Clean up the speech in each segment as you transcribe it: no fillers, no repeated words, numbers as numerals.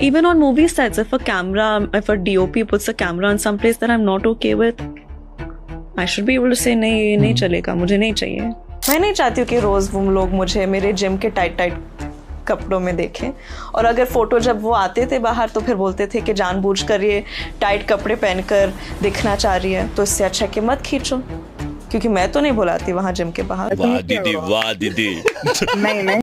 even on movie sets, if a DOP puts a camera on some place that I'm not okay with, I should be able to say नहीं ये नहीं चलेगा, मुझे नहीं चाहिए। मैं नहीं चाहती हूँ कि रोज वो लोग मुझे मेरे जिम के टाइट कपड़ों में देखें, और अगर फोटो जब वो आते थे बाहर तो फिर बोलते थे कि जानबूझकर ये टाइट कपड़े पहनकर दिखना चाह रही है, तो इससे अच्छा कि मत खींचो, क्योंकि मैं तो नहीं बुलाती वहाँ जिम के बाहर। वाह दीदी, वाह दीदी। नहीं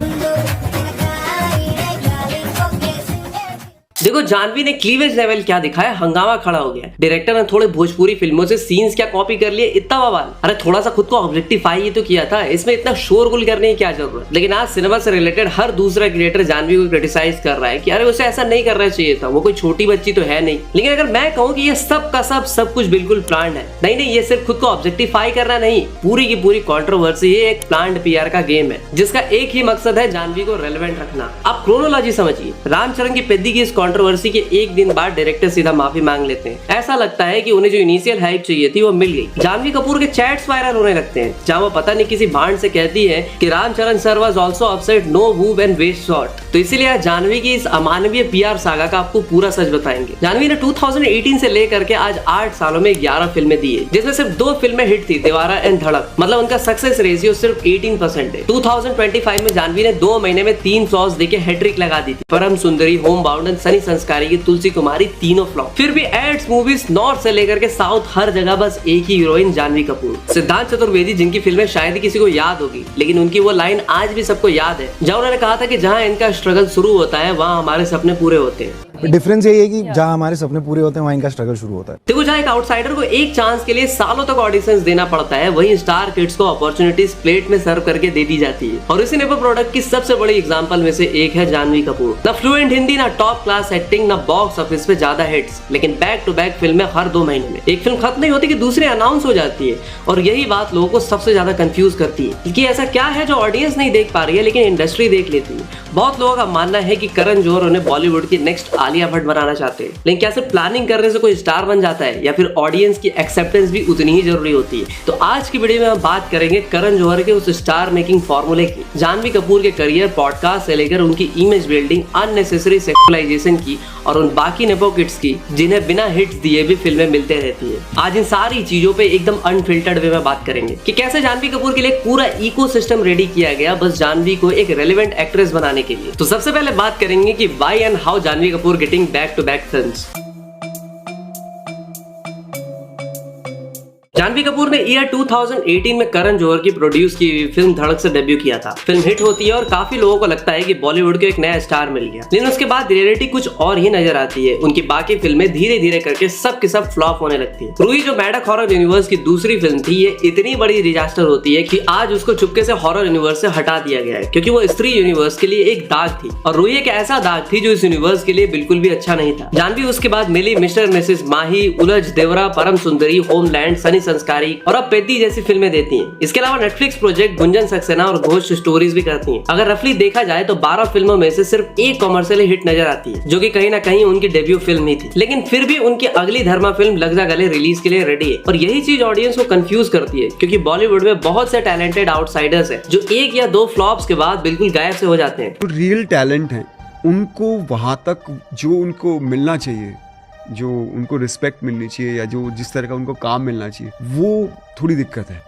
देखो जानवी ने क्लीवेज लेवल क्या दिखाया, हंगामा खड़ा हो गया। डायरेक्टर ने थोड़े भोजपुरी फिल्मों से सीन्स क्या कॉपी कर लिए, इतना बवाल। अरे थोड़ा सा खुद को ऑब्जेक्टिफाई ही तो किया था, इसमें इतना शोरगुल करने की क्या जरूरत। लेकिन आज सिनेमा से रिलेटेड हर दूसरा क्रिएटर जानवी को क्रिटिसाइज कर रहा है कि अरे उसे ऐसा नहीं करना चाहिए था, वो कोई छोटी बच्ची तो है नहीं। लेकिन अगर मैं कहूँ कि ये सब का सब कुछ बिल्कुल प्लान्ड है, नहीं ये सिर्फ खुद को ऑब्जेक्टिफाई करना नहीं, पूरी की पूरी कंट्रोवर्सी ये एक प्लान्ड पीआर का गेम है, जिसका एक ही मकसद है जानवी को रेलेवेंट रखना। आप क्रोनोलॉजी समझिए, रामचरण की पेद्दी की इस कंट्रोवर्सी के एक दिन बाद डायरेक्टर सीधा माफी मांग लेते हैं। ऐसा लगता है कि उन्हें जो इनिशियल हाइप चाहिए थी वो मिल गई। जानवी कपूर के चैट्स वायरल होने लगते हैं जहां वो पता नहीं किसी भांड से कहती है कि Ram Charan sir was also upset, no boob and waist shot. तो इसीलिए आज जानवी की इस अमानवीय पीआर सागा का आपको पूरा सच बताएंगे। जानवी ने 2018 से लेकर के आज 8 सालों में 11 फिल्में दी है, जिसमें सिर्फ 2 फिल्में हिट थी, दीवारा एंड धड़क। मतलब उनका सक्सेस रेशियो सिर्फ 18% है। 2025 में जानवी ने 2 महीने में 3 फ्लॉप्स देके हैट्रिक लगा दी थी। परम सुंदरी, होम बाउंड एंड सनी संस्कारी की तुलसी कुमारी, तीनों फ्लॉप। फिर भी एड्स, मूवीज, नॉर्थ से लेकर के साउथ हर जगह बस एक ही हीरोइन जानवी कपूर। सिद्धांत चतुर्वेदी, जिनकी फिल्में शायद ही किसी को याद होगी, लेकिन उनकी वो लाइन आज भी सबको याद है जहां उन्होंने कहा था कि जहां इनका स्ट्रगल शुरू होता है वहां हमारे सपने पूरे होते हैं। डिफरेंस यही है कि जहां हमारे सपने पूरे होते हैं वहां इनका स्ट्रगल शुरू होता है। देखो, जहां एक आउटसाइडर को एक चांस के लिए सालों तक ऑडिशंस देना पड़ता है, वहीं स्टार किड्स को अपॉर्चुनिटीज प्लेट में सर्व करके दे दी जाती है। और इसी नेपो प्रोडक्ट की सबसे बड़ी एग्जांपल में से एक है जानवी कपूर। ना फ्लुएंट हिंदी, ना टॉप क्लास एक्टिंग, ना बॉक्स ऑफिस पे ज्यादा हिट्स, लेकिन बैक टू बैक फिल्में हर 2 महीने में। एक फिल्म खत्म नहीं होती कि दूसरी अनाउंस हो जाती है, और यही बात लोगों को सबसे ज्यादा कंफ्यूज करती है कि ऐसा क्या है जो ऑडियंस नहीं देख पा रही है लेकिन इंडस्ट्री देख लेती है। बहुत लोगों का मानना है कि करण जौहर उन्हें बॉलीवुड की नेक्स्ट आलिया भट्ट बनाना चाहते हैं, लेकिन क्या सिर्फ प्लानिंग करने से कोई स्टार बन जाता है, या फिर ऑडियंस की एक्सेप्टेंस भी उतनी ही जरूरी होती है। तो आज की वीडियो में हम बात करेंगे करण जौहर के उस स्टार मेकिंग फॉर्मूले की, जानवी कपूर के करियर, पॉडकास्ट से लेकर उनकी इमेज बिल्डिंग, अननेसेसरी सेक्सुअलाइजेशन की, और उन बाकी नेपो किड्स की जिन्हें बिना हिट्स दिए भी फिल्में मिलते रहती है। आज इन सारी चीजों पे एकदम अनफिल्टर्ड वे में बात करेंगे कि कैसे जानवी कपूर के लिए पूरा इकोसिस्टम रेडी किया गया बस जानवी को एक रेलेवेंट एक्ट्रेस बनाने के लिए। तो सबसे पहले बात करेंगे कि why and how Janhvi Kapoor getting back to back films. Janhvi Kapoor ने ईयर 2018 में करण जौहर की प्रोड्यूस की हुई फिल्म धड़क से डेब्यू किया था। फिल्म हिट होती है और काफी लोगों को लगता है कि बॉलीवुड को एक नया स्टार मिल गया, लेकिन उसके बाद रियलिटी कुछ और ही नजर आती है। उनकी बाकी फिल्में धीरे धीरे करके सब के सब फ्लॉप होने लगती है। रूही, जो मैडक हॉरर यूनिवर्स की दूसरी फिल्म थी, ये इतनी बड़ी डिजास्टर होती है कि आज उसको चुपके से हॉरर यूनिवर्स से हटा दिया गया है, क्योंकि वो स्त्री यूनिवर्स के लिए एक दाग थी, और रूही एक ऐसा दाग थी जो इस यूनिवर्स के लिए बिल्कुल भी अच्छा नहीं था। जानवी उसके बाद मिली मिस्टर मिसेस माही, उलझ, देवरा, परम सुंदरी, होमलैंड, सनी संस्कारी और अब पेद्दी जैसी फिल्में देती हैं। इसके अलावा नेटफ्लिक्स प्रोजेक्ट गुंजन सक्सेना और घोस्ट स्टोरीज भी करती हैं। अगर रफली देखा जाए तो 12 फिल्मों में से सिर्फ एक कॉमर्शियल हिट नजर आती है, जो कि कहीं ना कहीं उनकी डेब्यू फिल्म ही थी। लेकिन फिर भी उनकी अगली धर्मा फिल्म लग जा गले रिलीज के लिए रेडी है, और यही चीज ऑडियंस को कंफ्यूज करती है, क्योंकि बॉलीवुड में बहुत से टैलेंटेड आउटसाइडर्स हैं जो 1 या 2 फ्लॉप्स के बाद बिल्कुल गायब से हो जाते हैं। तो रियल टैलेंट है, उनको वहां तक जो उनको मिलना चाहिए, जो उनको रिस्पेक्ट मिलनी चाहिए, या जो जिस तरह का उनको काम मिलना चाहिए, वो थोड़ी दिक्कत है।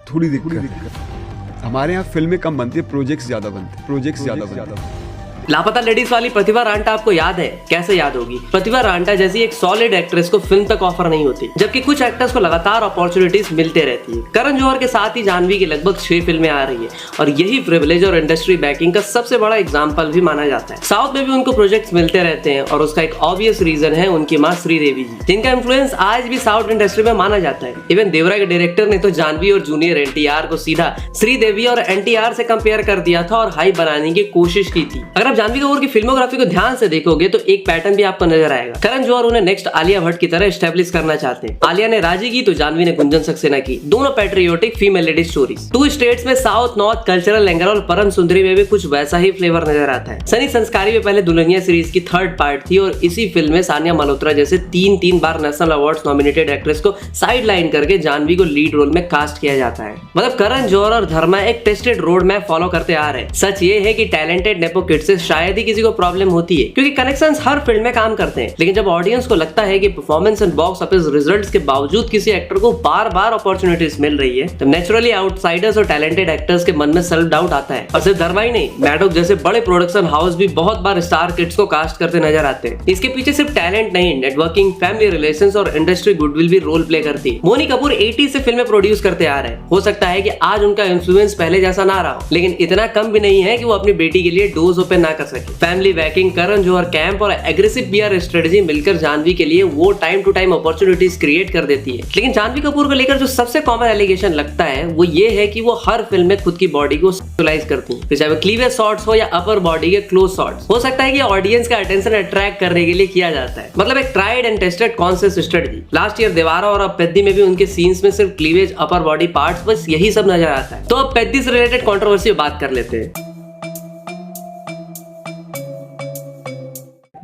हमारे यहाँ फिल्में कम बनती है, प्रोजेक्ट्स ज्यादा बनते हैं। लापता लेडीज वाली प्रतिभा रांटा आपको याद है? कैसे याद होगी। प्रतिभा रांटा जैसी एक सॉलिड एक्ट्रेस को फिल्म तक ऑफर नहीं होती, जबकि कुछ एक्टर्स को लगातार अपॉर्चुनिटीज मिलते रहती है। करण जौहर के साथ ही जानवी की लगभग 6 फिल्में आ रही है, और यही प्रिविलेज और इंडस्ट्री बैकिंग का सबसे बड़ा एग्जाम्पल भी माना जाता है। साउथ में भी उनको प्रोजेक्ट्स मिलते रहते हैं, और उसका एक ऑब्वियस रीजन है उनकी माँ श्रीदेवी जी, जिनका इन्फ्लुएंस आज भी साउथ इंडस्ट्री में माना जाता है। इवन देवरा के डायरेक्टर ने तो जानवी और जूनियर एनटीआर को सीधा श्रीदेवी और एनटीआर से कंपेयर कर दिया था और हाई बनाने की कोशिश की थी। अगर आप जानवी कपूर की फिल्मोग्राफी को ध्यान से देखोगे तो एक पैटर्न भी आपको नजर आएगा। करण जौहर उन्हें नेक्स्ट आलिया भट्ट की तरह एस्टेब्लिश करना चाहते हैं। आलिया ने राजी की तो जानवी ने गुंजन सक्सेना की, दोनों patriotic female lady stories. 2 states में साउथ नॉर्थ कल्चरल एंगल, और परम सुंदरी में भी कुछ वैसा ही फ्लेवर नजर आता है। सनी संस्कारी में पहले दुल्हनिया सीरीज की 3rd पार्ट थी, और इसी फिल्म में सानिया मल्होत्रा जैसे 3 बार नेशनल अवार्ड्स नॉमिनेटेड एक्ट्रेस को साइड लाइन करके जानवी को लीड रोल में कास्ट किया जाता है। मतलब करण जौहर और धर्मा एक टेस्टेड रोड मैप फॉलो करते आ रहे हैं। सच ये है कि टैलेंटेड नेपो किड से शायद ही किसी को प्रॉब्लम होती है, क्योंकि कनेक्शंस हर फिल्म में काम करते हैं। लेकिन जब ऑडियंस को लगता है कि performance and box office results के बावजूद किसी एक्टर को बार बार अपॉर्चुनिटीज मिल रही है, तो नेचुरली आउटसाइडर्स और टैलेंटेड एक्टर्स के मन में सेल्फ डाउट आता है। और सिर्फ धर्मा ही नहीं, मैडॉक जैसे बड़े प्रोडक्शन हाउस भी बहुत बार स्टार किड्स को कास्ट करते नजर आते हैं। इसके पीछे सिर्फ टैलेंट नहीं, नेटवर्किंग, फैमिली रिलेशंस और इंडस्ट्री गुडविल भी रोल प्ले करती है। बोनी कपूर 80 से फिल्में प्रोड्यूस करते आ रहे हैं। हो सकता है कि आज उनका इन्फ्लुएंस पहले जैसा ना रहा हो, लेकिन इतना कम भी नहीं है कि वो अपनी बेटी के लिए डोज ओपन ना कर सके। Family backing, Karan Johar camp और एग्रेसिव पीआर स्ट्रेटजी मिलकर जानवी के लिए वो time to time opportunities create कर देती है। लेकिन जानवी कपूर को लेकर जो सबसे कॉमन एलिगेशन लगता है वो ये है कि वो हर फिल्म में खुद की बॉडी को सेक्सुअलाइज करती है, चाहे वो क्लीवेज शॉट्स हो या अपर बॉडी के क्लोज शॉट्स। हो सकता है कि ऑडियंस का अटेंशन अट्रैक्ट करने के लिए किया जाता है, मतलब एक tried and tested conscious strategy. Last year दीवारा और अब पेद्दी में भी उनके सीन्स में सिर्फ क्लीवेज, अपर बॉडी पार्ट्स, बस यही सब नजर आता है। तो अब पेद्दी से रिलेटेड कंट्रोवर्सी बात कर लेते हैं।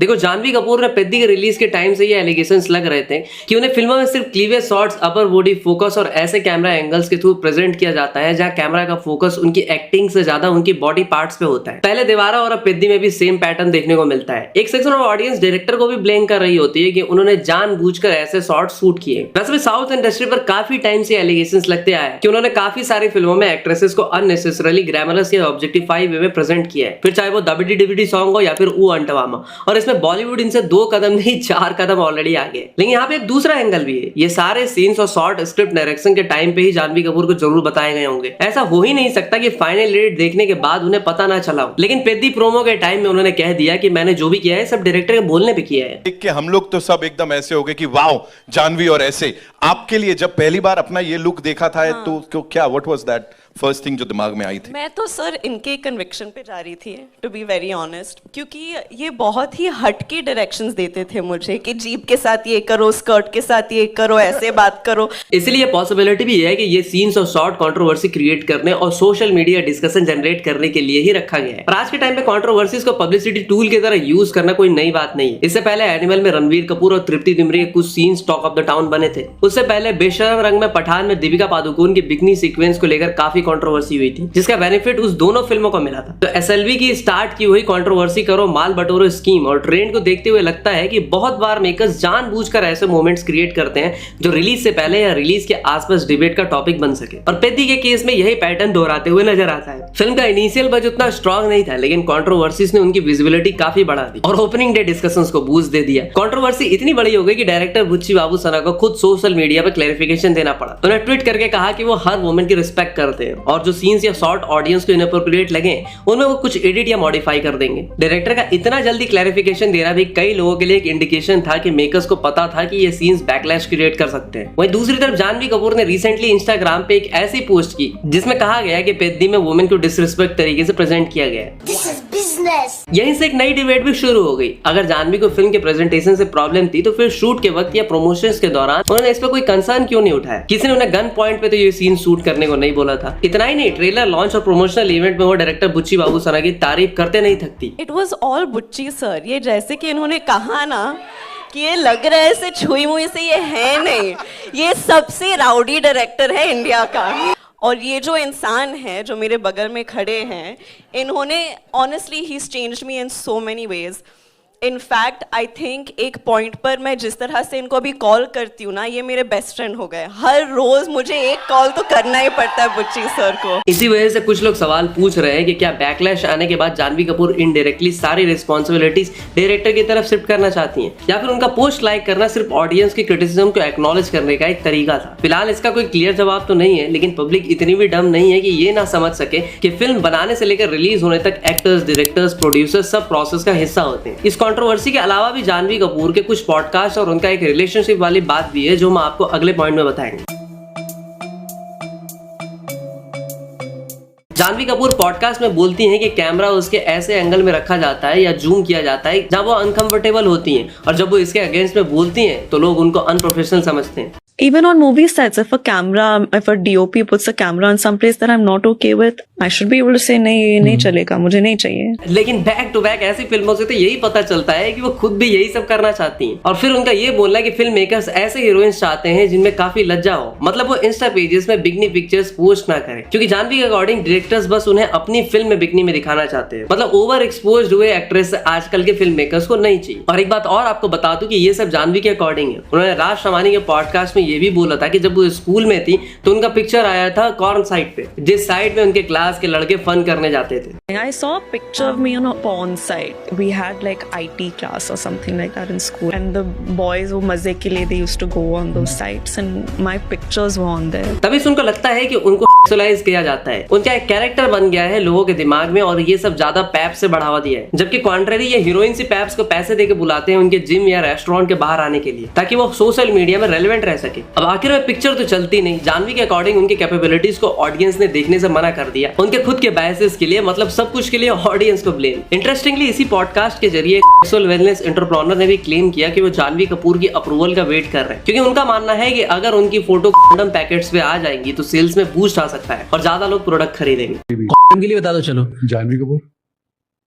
देखो, जानवी कपूर ने पेद्दी के रिलीज के टाइम से ये एलिगेशंस लग रहे थे कि उन्हें फिल्मों में सिर्फ cleavage shots, upper body focus और ऐसे कैमरा एंगल्स के थ्रू प्रेजेंट किया जाता है जहां कैमरा का फोकस उनकी एक्टिंग से ज्यादा उनकी बॉडी पार्ट्स पे होता है। पहले दीवारा और अब पेद्दी में भी सेम पैटर्न देखने को मिलता है। एक सेक्शन ऑफ ऑडियंस डायरेक्टर को भी ब्लेम कर रही होती है कि उन्होंने जानबूझकर ऐसे शॉट शूट किए। वैसे भी साउथ इंडस्ट्री पर काफी टाइम से एलिगेशंस लगते आए कि उन्होंने काफी सारी फिल्मों में एक्ट्रेसेस को अननेसेसरली ग्लैमरस या ऑब्जेक्टिफाई वे में प्रेजेंट किया है, फिर चाहे वो दबडी डिबडी सॉन्ग हो या फिर ऊ अंटवामा। और इसमें बॉलीवुड इनसे 2 कदम नहीं 4 कदम ऑलरेडी आगे। लेकिन यहाँ पे एक दूसरा एंगल भी है। ये सारे सीन्स और शॉर्ट स्क्रिप्ट डायरेक्शन के टाइम पे ही जानवी कपूर को जरूर बताए गए होंगे। ऐसा हो ही नहीं सकता कि फाइनल एडिट देखने के बाद उन्हें पता ना चला हो। लेकिन पेद्दी प्रोमो के टाइम में उन्होंने कह दिया कि मैंने जो भी किया है सब डायरेक्टर के बोलने पे किया है। देख के हम लोग तो सब एकदम ऐसे हो गए कि वाओ जानवी। और ऐसे आपके लिए जब पहली बार अपना ये लुक देखा था तो क्या what was that first thing जो दिमाग में आई थी? मैं तो सर इनके कन्विक्शन पे जा रही थी, टू बी वेरी ऑनेस्ट, क्योंकि ये बहुत ही हटके डायरेक्शंस देते थे मुझे कि जीप के साथ ये करो, स्कर्ट के साथ ये करो, ऐसे बात करो। इसलिए पॉसिबिलिटी भी है कि ये सीन्स और शॉर्ट कंट्रोवर्सी क्रिएट करने और सोशल मीडिया डिस्कशन जनरेट करने के लिए ही रखा गया है। और आज के टाइम पे कंट्रोवर्सीज को पब्लिसिटी टूल की तरह यूज करना कोई नई बात नहीं है। इससे पहले एनिमल में रणवीर कपूर और तृप्ति डिमरी के कुछ scenes talk of the town बने थे। उससे पहले बेशरम रंग में पठान में दीपिका पादुकोण की बिकनी सीक्वेंस को लेकर काफी कंट्रोवर्सी हुई थी, जिसका बेनिफिट उस दोनों फिल्मों को मिला था। तो एसएलवी की स्टार्ट की हुई कंट्रोवर्सी करो माल बटोरो स्कीम और ट्रेंड को देखते हुए लगता है कि बहुत बार मेकर्स जानबूझकर ऐसे मोमेंट्स क्रिएट करते हैं जो रिलीज से पहले या रिलीज के आसपास डिबेट का टॉपिक बन सके। और पेद्दी के केस में यही पैटर्न दोहराते हुए नजर आता है। फिल्म का इनिशियल बज उतना स्ट्रॉन्ग नहीं था, लेकिन कंट्रोवर्सीज ने उनकी विजिबिलिटी काफी बढ़ा दी और ओपनिंग डे डिस्कशंस को बूस्ट दे दिया। कंट्रोवर्सी इतनी बड़ी हो गई कि डायरेक्टर बुच्ची बाबू सना को खुद सोशल मीडिया पर क्लैरिफिकेशन देना पड़ा। उन्हें ट्वीट करके कहा कि वो हर वुमेन की रिस्पेक्ट करते हैं और जो सीन्स या शॉर्ट ऑडियंस को इनअप्रोप्रिएट लगे उनमें वो कुछ एडिट या मॉडिफाई कर देंगे। डायरेक्टर का इतना जल्दी क्लैरिफिकेशन देना भी कई लोगों के लिए एक इंडिकेशन था कि मेकर्स को पता था कि ये सीन्स बैकलैश क्रिएट कर सकते हैं। वहीं दूसरी तरफ जानवी कपूर ने रिसेंटली इंस्टाग्राम पे एक ऐसी पोस्ट की जिसमें कहा गया कि पेद्दी में वुमेन को डिसरिस्पेक्ट तरीके से प्रेजेंट किया गया है। यहीं से एक नई डिबेट भी शुरू हो गई। अगर जानवी को फिल्म के प्रेजेंटेशन से प्रॉब्लम थी तो फिर शूट के वक्त या प्रमोशंस के दौरान उन्होंने इस पर कोई कंसर्न क्यों नहीं उठाया? किसी ने उन्हें गन पॉइंट पे तो ये सीन शूट करने को नहीं बोला था। इतना ही नहीं, ट्रेलर लॉन्च और प्रमोशनल इवेंट में वो डायरेक्टर बुच्ची बाबू सना की तारीफ करते नहीं थकती। इट वॉज ऑल बुच्ची सर। ये जैसे कि इन्होंने कहा ना कि ये लग रहा है ऐसे छुई मुई से, ये है नहीं। ये सबसे राउडी डायरेक्टर है इंडिया का। और ये जो इंसान है जो मेरे बगल में खड़े हैं, इन्होंने honestly he changed me in so many ways. In fact I think एक पॉइंट पर मैं जिस तरह से इनको अभी कॉल करती हूँ ना, ये मेरे बेस्ट फ्रेंड हो गए। हर रोज मुझे एक कॉल तो करना ही पड़ता है बुच्ची सर को। इसी वजह से कुछ लोग सवाल पूछ रहे हैं कि क्या बैकलैश आने के बाद जानवी कपूर इनडायरेक्टली सारी रिस्पॉन्सिबिलिटीज डायरेक्टर की तरफ शिफ्ट करना चाहती हैं, या फिर उनका पोस्ट लाइक करना सिर्फ ऑडियंस की क्रिटिसिज्म को एक्नॉलेज करने का एक तरीका था। फिलहाल इसका कोई क्लियर जवाब तो नहीं है, लेकिन पब्लिक इतनी भी डम नहीं है कि ये ना समझ सके कि फिल्म बनाने से लेकर रिलीज होने तक एक्टर्स, डायरेक्टर्स, प्रोड्यूसर्स सब प्रोसेस का हिस्सा होते हैं। इस कंट्रोवर्सी के अलावा भी जानवी कपूर के कुछ पॉडकास्ट और उनका एक रिलेशनशिप वाली बात भी है जो मैं आपको अगले पॉइंट में बताएंगे। जानवी कपूर पॉडकास्ट में बोलती हैं कि कैमरा उसके ऐसे एंगल में रखा जाता है या जूम किया जाता है जहां वो अनकंफर्टेबल होती हैं, और जब वो इसके अगेंस्ट में बोलती हैं तो लोग उनको अनप्रोफेशनल समझते हैं। Even on movie sets, if a DOP puts a camera on some place that I'm not okay with, I should be able to say नहीं ये नहीं चलेगा, मुझे नहीं चाहिए. लेकिन बैक टू बैक ऐसी फिल्मों से तो यही पता चलता है कि वो खुद भी यही सब करना चाहती हैं और फिर उनका ये बोलना है कि फिल्म मेकर्स ऐसे हीरोइंस चाहते हैं जिनमें काफी लज्जा हो, मतलब वो इंस्टा पेजेस में बिकनी पिक्चर्स पोस्ट ना करें, क्योंकि जानवी के अकॉर्डिंग डायरेक्टर्स बस उन्हें अपनी फिल्म में बिकनी में दिखाना चाहते हैं. मतलब ओवर एक्सपोज्ड हुए एक्ट्रेस आजकल के फिल्म मेकर्स को नहीं चाहिए. और एक बात और आपको बता दूं कि ये सब जानवी के अकॉर्डिंग है. उन्होंने राज शमानी के पॉडकास्ट में ये भी बोला था कि जब वो स्कूल में थी तो उनका पिक्चर आया था कॉर्न साइड पे, जिस साइड में उनके क्लास के लड़के फन करने जाते थे. I saw a picture of me on a porn site. We had like IT class or something like that in school, and the boys वो मजे के लिए they used to go on those sites, and my pictures were on there. तभी से उनको लगता है कि उनको सेक्सुअलाइज किया जाता है, उनका एक कैरेक्टर बन गया है लोगों के दिमाग में और ये सब ज्यादा पैप से बढ़ावा दिया है. जबकि कॉन्ट्रेरी ये हीरोइन सी पैप्स को पैसे देके बुलाते हैं उनके जिम या रेस्टोरेंट के बाहर आने के लिए ताकि वो सोशल मीडिया में रेलेवेंट रह सके. अब आखिर में पिक्चर तो चलती नहीं. जानवी के अकॉर्डिंग उनकी कैपेबिलिटीज को ऑडियंस ने देखने से मना कर दिया, उनके खुद के बायसेस के लिए, मतलब सब कुछ के लिए ऑडियंस को ब्लेम. इंटरेस्टिंगली इसी पॉडकास्ट के जरिए सेक्सुअल वेलनेस एंटरप्रेन्योर ने भी क्लेम किया कि वो जानवी कपूर की अप्रूवल का वेट कर रहे हैं, क्योंकि उनका मानना है कि अगर उनकी फोटो कंडोम पैकेट्स पे आ जाएंगी तो सेल्स में बूस्ट आ सकता है और ज्यादा लोग प्रोडक्ट खरीदेंगे. के लिए बता दो चलो. Janhvi Kapoor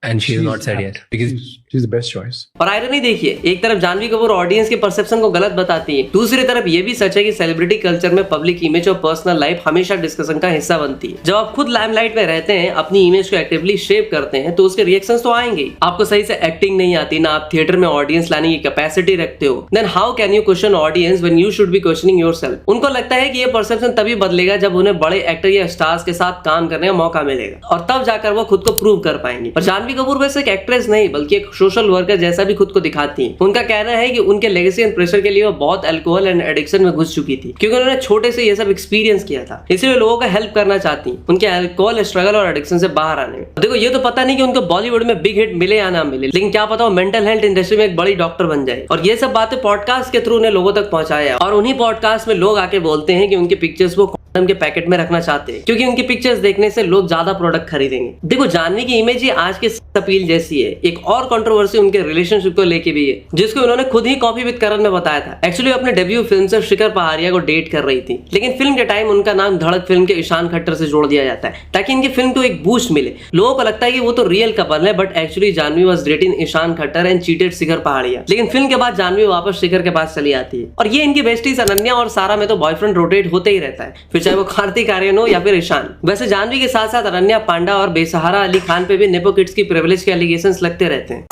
And she is not said yet because she's the best choice. और आयरनी देखिए, एक तरफ जानवी कपूर ऑडियंस के परसेप्शन को गलत बताती है, दूसरी तरफ ये भी सच है कि सेलिब्रिटी कल्चर में पब्लिक इमेज और पर्सनल लाइफ हमेशा डिस्कशन का हिस्सा बनती है. जब आप खुद लाइमलाइट में रहते हैं, अपनी इमेज को एक्टिवली शेप करते हैं, तो उसके रिएक्शंस तो आएंगे. आपको सही से एक्टिंग नहीं आती, ना आप थिएटर में ऑडियंस लाने की कैपेसिटी रखते हो, then how can you question audience when you should be questioning yourself. उनको लगता है कि ये परसेप्शन तभी बदलेगा जब उन्हें बड़े एक्टर या स्टार्स के साथ काम करने का मौका मिलेगा और तब जाकर वो खुद को प्रूव कर पाएंगे. और जानवी कपूर वैसे एक एक्ट्रेस नहीं बल्कि एक सोशल वर्कर जैसा भी खुद को दिखाती हैं. उनका कहना है कि उनके लेगेसी एंड प्रेशर के लिए वो बहुत अल्कोहल एंड एडिक्शन में घुस चुकी थी, क्योंकि उन्होंने छोटे से ये सब एक्सपीरियंस किया था, इसलिए लोगों का हेल्प करना चाहती हैं उनके अल्कोहल स्ट्रगल और एडिक्शन से बाहर आने में. देखो ये तो पता नहीं कि उनको बॉलीवुड में बिग हिट मिले या ना मिले, लेकिन क्या पता वो मेंटल हेल्थ इंडस्ट्री में एक बड़ी डॉक्टर बन जाए. और ये सब बातें पॉडकास्ट के थ्रू उन्हें लोगों तक पहुंचाया और उन्हीं पॉडकास्ट में लोग आके बोलते हैं कि उनकी पिक्चर्स वो कंडोम के पैकेट में रखना चाहते हैं, क्योंकि उनकी पिक्चर्स देखने से लोग ज्यादा प्रोडक्ट खरीदेंगे. देखो जानवी की इमेज ही आज के अपील जैसी है. एक और कंट्रोवर्सी उनके रिलेशनशिप को लेके भी है, जिसको उन्होंने खुद ही कॉपी विद करण में बताया था. एक्चुअली अपने डेब्यू फिल्म से शिखर पहाड़िया को डेट कर रही थी, लेकिन फिल्म के टाइम उनका नाम धड़क फिल्म के ईशान खट्टर से जोड़ दिया जाता है ताकि इनकी फिल्म को एक बूस्ट मिले. लोगों को लगता है कि वो तो रियल कपल है, but actually Janhvi was dating Ishaan Khatter and cheated Shikhar Pahariya. लेकिन फिल्म के बाद जानवी वापस शिखर के पास चली आती है और ये इनकी बेस्टीज अनन्या और सारा में तो बॉयफ्रेंड रोटेट होते ही रहता है, फिर चाहे वो कार्तिक आर्यन हो या फिर ईशान. वैसे जानवी के साथ साथ अनन्या पांडा और बेसहारा अली खान पे भी नेपो किड्स की प्रिविलेज के एलिगेशंस लगते रहते हैं.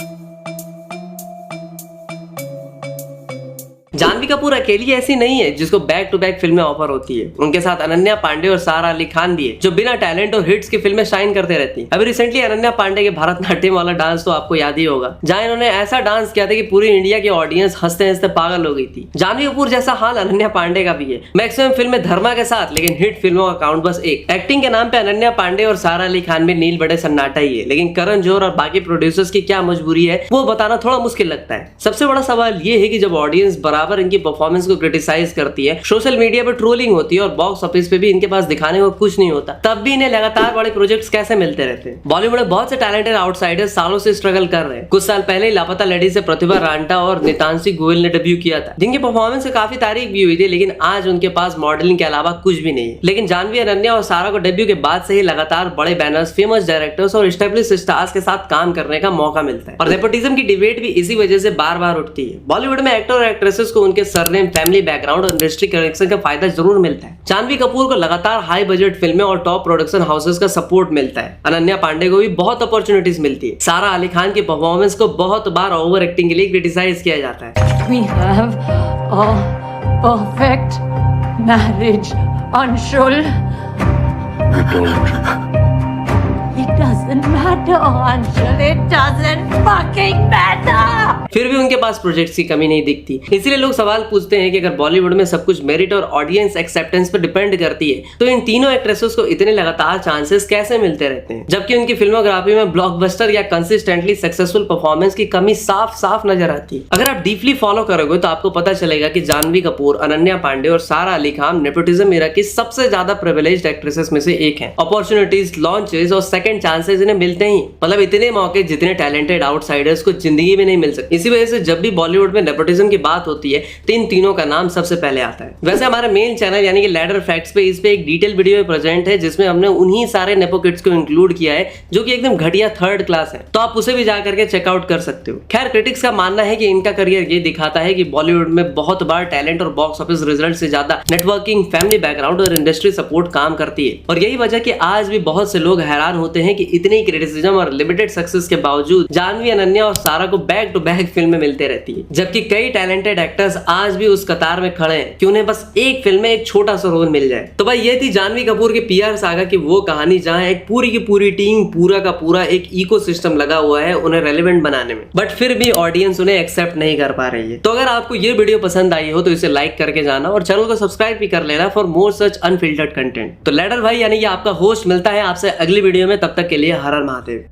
जानवी कपूर अकेली ऐसी नहीं है जिसको बैक टू बैक फिल्में ऑफर होती है. उनके साथ अनन्या पांडे और सारा अली खान भी है जो बिना टैलेंट और हिट्स की फिल्में शाइन करते रहती हैं. अभी रिसेंटली अनन्या पांडे के भारतनाट्यम वाला डांस तो आपको याद ही होगा, जहां इन्होंने ऐसा डांस किया था कि पूरी इंडिया की ऑडियंस हंसते हंसते पागल हो गई थी. जानवी कपूर जैसा हाल अनन्या पांडे का भी है. मैक्सिमम फिल्में धर्मा के साथ, लेकिन हिट फिल्मों का काउंट बस एक. एक्टिंग के नाम पे अनन्या पांडे और सारा अली खान में नील बड़े सन्नाटा ही है, लेकिन करण जोहर और बाकी प्रोड्यूसर्स की क्या मजबूरी है वो बताना थोड़ा मुश्किल लगता है. सबसे बड़ा सवाल ये है कि जब ऑडियंस बराबर इनकी परफॉर्मेंस को क्रिटिसाइज करती है, सोशल मीडिया पर ट्रोलिंग होती है और बॉक्स ऑफिस पे भी इनके पास दिखाने को कुछ नहीं होता, तब भी इन्हें लगातार बड़े प्रोजेक्ट्स कैसे मिलते रहते हैं. बॉलीवुड में बहुत से टैलेंटेड आउटसाइडर्स सालों से स्ट्रगल कर रहे हैं. कुछ साल पहले लापता लेडी से प्रतिभा रांटा और नितांशी गोयल ने डेब्यू किया था, जिनकी परफॉर्मेंस से काफी तारीफ भी हुई थी, लेकिन आज उनके पास मॉडलिंग के अलावा कुछ भी नहीं है. लेकिन जानवी, अनन्या और सारा को डेब्यू के बाद से ही लगातार बड़े बैनर्स, फेमस डायरेक्टर्स और एस्टेब्लिश्ड स्टार्स के साथ काम करने का मौका मिलता है. और नेपोटिज्म की डिबेट भी इसी वजह से बार बार उठती है. बॉलीवुड में एक्टर और एक्ट्रेसेस को उनके सरनेम, फैमिली बैकग्राउंड और इंडस्ट्री कनेक्शन का फायदा जरूर मिलता है. जानवी कपूर को लगातार हाई बजट फिल्में और टॉप प्रोडक्शन हाउसेस का सपोर्ट मिलता है. अनन्या पांडे को भी बहुत अपॉर्चुनिटीज मिलती है. सारा अली खान की परफॉर्मेंस को बहुत बार ओवर एक्टिंग के लिए क्रिटिसाइज किया जाता है. We have a perfect marriage, Anshul. It doesn't matter, Anshul. It doesn't fucking matter. फिर भी उनके पास प्रोजेक्ट्स की कमी नहीं दिखती. इसलिए लोग सवाल पूछते हैं कि अगर बॉलीवुड में सब कुछ मेरिट और ऑडियंस एक्सेप्टेंस पर डिपेंड करती है, तो इन तीनों एक्ट्रेसेस को इतने लगातार चांसेस कैसे मिलते रहते हैं, जबकि उनकी फिल्मोग्राफी में ब्लॉकबस्टर या कंसिस्टेंटली सक्सेसफुल परफॉर्मेंस की कमी साफ साफ नजर आती है. अगर आप डीपली फॉलो करोगे तो आपको पता चलेगा कि जानवी कपूर, अनन्या पांडे और सारा अली खान नेपोटिज्म एरा की सबसे ज्यादा प्रिविलेज्ड एक्ट्रेसेस में से एक हैं. अपॉर्चुनिटीज, लॉन्चेस और सेकंड चांसेस इन्हें मिलते ही, मतलब इतने मौके जितने टैलेंटेड आउटसाइडर्स को जिंदगी में नहीं मिल सकते. इसी वजह से जब भी बॉलीवुड में नेपोटिज्म की बात होती है तो इन तीनों का नाम सबसे पहले आता है। वैसे हमारे मेन चैनल यानी कि लैडर फैक्ट्स पे इस पे एक डिटेल वीडियो प्रेजेंट है जिसमें हमने उन्हीं सारे नेपो किड्स को इंक्लूड किया है जो कि एकदम घटिया थर्ड क्लास है, तो आप उसे भी जाकर के चेकआउट कर सकते हो। खैर क्रिटिक्स का मानना है कि इनका करियर ये दिखाता है कि बॉलीवुड में बहुत बार टैलेंट और बॉक्स ऑफिस रिजल्ट से ज्यादा नेटवर्किंग, फैमिली बैकग्राउंड और इंडस्ट्री सपोर्ट काम करती है। और यही वजह कि आज भी बहुत से लोग हैरान होते हैं कि इतनी क्रिटिसिज्म और लिमिटेड सक्सेस के बावजूद जानवी, अनन्या और सारा को बैक टू बैक फिल्में मिलते रहती है, जबकि कई टैलेंटेड एक्टर्स आज भी उस कतार में खड़े हैं कि उन्हें बस एक फिल्म में एक छोटा सा रोल मिल जाए। तो भाई ये थी जानवी कपूर के पीआर सागा की वो कहानी जहां एक पूरी की पूरी टीम, पूरा का पूरा एक इकोसिस्टम लगा हुआ है उन्हें रेलेवेंट बनाने में, बट फिर भी ऑडियंस उन्हें एक्सेप्ट नहीं कर पा रही है। तो अगर आपको ये वीडियो पसंद आई हो तो इसे लाइक करके जाना और चैनल को सब्सक्राइब भी कर लेना for more such unfiltered content. तो लैडर भाई यानी कि आपका होस्ट मिलता है आपसे अगली वीडियो में, तब तक के लिए हर हर महादेव।